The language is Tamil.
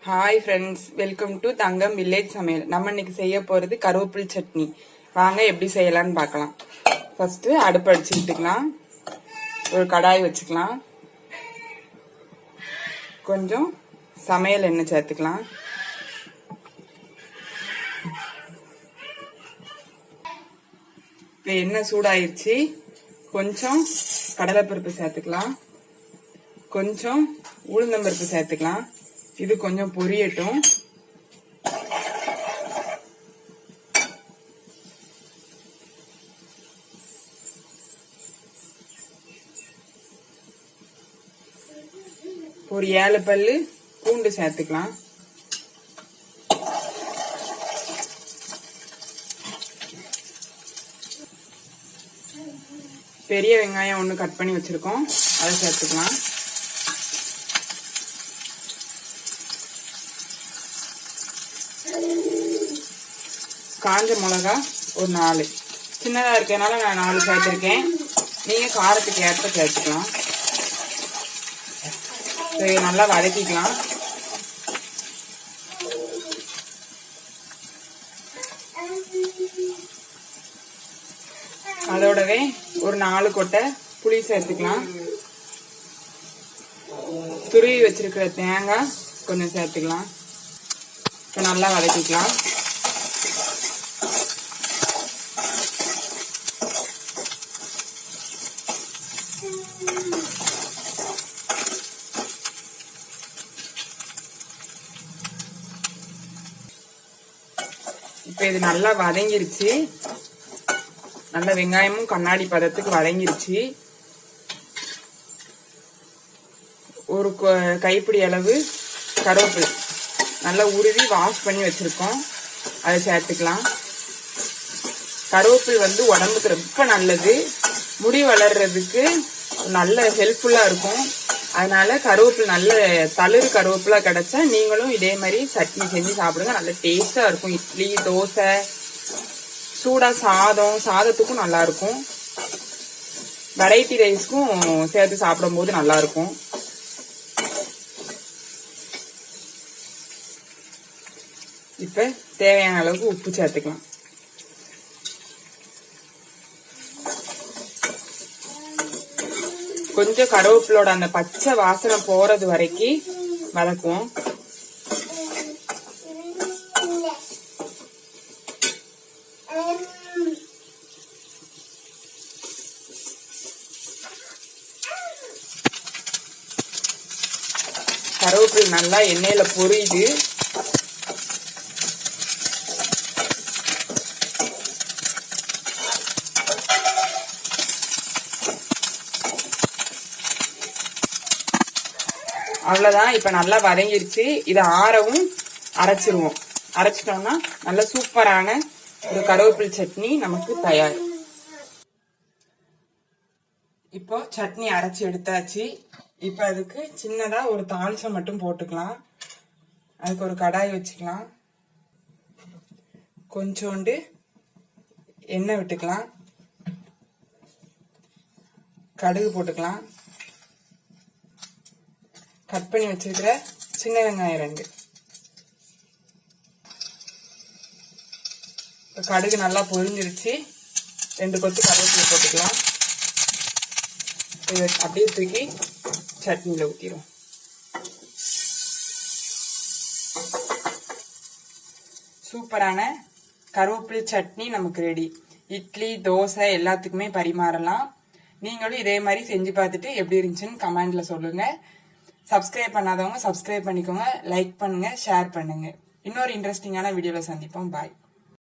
Hi friends, welcome to Thangam village சமையல். நம்ம இன்னைக்கு செய்ய போகிறது கருவேப்பிலை சட்னி. வாங்க எப்படி செய்யலான்னு பார்க்கலாம். ஃபர்ஸ்ட் அடுப்பு அடிச்சுக்கிட்டுக்கலாம். ஒரு கடாய் வச்சுக்கலாம். கொஞ்சம் சமையல் எண்ணெய் சேர்த்துக்கலாம். இப்போ எண்ணெய் சூடாயிருச்சு. கொஞ்சம் கடலைப்பருப்பு சேர்த்துக்கலாம். கொஞ்சம் உளுந்தம்பருப்பு சேர்த்துக்கலாம். இது கொஞ்சம் பொரியட்டும். ஒரு 7 பல்லு பூண்டு சேர்த்துக்கலாம். பெரிய வெங்காயம் ஒன்று கட் பண்ணி வச்சிருக்கோம், அதை சேர்த்துக்கலாம். காஞ்ச மிளகா ஒரு 4, சின்னதா இருக்கனால நான் 4 சேர்த்திருக்கேன். நீங்க காரத்துக்கு ஏற்ப சேர்த்துக்கலாம். நல்லா வதக்கிக்கலாம். அதோடவே ஒரு 4 கொட்டை புளி சேர்த்துக்கலாம். துருவி வச்சிருக்கிற தேங்காய் கொஞ்சம் சேர்த்துக்கலாம். இப்போ நல்லா வதக்கிக்கலாம். இப்ப இது நல்லா வதங்கிருச்சு. நல்ல வெங்காயமும் கண்ணாடி பதத்துக்கு வதங்கிருச்சு. ஒரு கைப்பிடி அளவு கருவேப்பிலை நல்லா உருவி வாஷ் பண்ணி வச்சிருக்கோம், அதை சேர்த்துக்கலாம். கருவேப்பிலை உடம்புக்கு ரொம்ப நல்லது, முடி வளர்றதுக்கு நல்ல ஹெல்ப்ஃபுல்லா இருக்கும். அதனால கருவேப்பிலை நல்ல தளிர் கருவேப்பிலை கிடைச்சா நீங்களும் இதே மாதிரி சட்னி செஞ்சு சாப்பிடுங்க. நல்ல டேஸ்டா இருக்கும். இட்லி, தோசை, சூடா சாதத்துக்கும் நல்லா இருக்கும். வெரைட்டி ரைஸ்க்கும் சேர்த்து சாப்பிடும் போது நல்லா இருக்கும். இப்ப தேவையான அளவுக்கு உப்பு சேர்த்துக்கலாம். கொஞ்சம் கருவேப்பிலோட அந்த பச்சை வாசனை போறது வரைக்கும் வதக்குவோம். கருவேப்பிலை நல்லா எண்ணெயில பொரியுது. அவ்வளவுதான். இப்ப நல்லா வதங்கிருச்சு. இதை ஆறவும் அரைச்சிருவோம். அரைச்சிட்டோம்னா நல்ல சூப்பரான ஒரு கருவேப்பிலை சட்னி நமக்கு தயார். இப்போ சட்னி அரைச்சி எடுத்தாச்சு. இப்ப அதுக்கு சின்னதா ஒரு தாளிச்சம் மட்டும் போட்டுக்கலாம். அதுக்கு ஒரு கடாய் வச்சுக்கலாம். கொஞ்சோண்டு எண்ணெய் விட்டுக்கலாம். கடுகு போட்டுக்கலாம். கட் பண்ணி வச்சிருக்கிற சின்ன வெங்காயம் 2. கடுகு நல்லா பொரிஞ்சிருச்சு. 2 கொத்து கருவேப்பிலை போட்டுக்கலாம். அப்படியே தூக்கி சட்னியில ஊத்திடும். சூப்பரான கருவேப்பிலை சட்னி நமக்கு ரெடி. இட்லி, தோசை எல்லாத்துக்குமே பரிமாறலாம். நீங்களும் இதே மாதிரி செஞ்சு பார்த்துட்டு எப்படி இருந்துச்சுன்னு கமெண்ட்ல சொல்லுங்க. சப்ஸ்கிரைப் பண்ணாதவங்க சப்ஸ்கிரைப் பண்ணிக்கோங்க. லைக் பண்ணுங்க, ஷேர் பண்ணுங்க. இன்னொரு இன்ட்ரெஸ்டிங்கான வீடியோல சந்திப்போம். பாய்.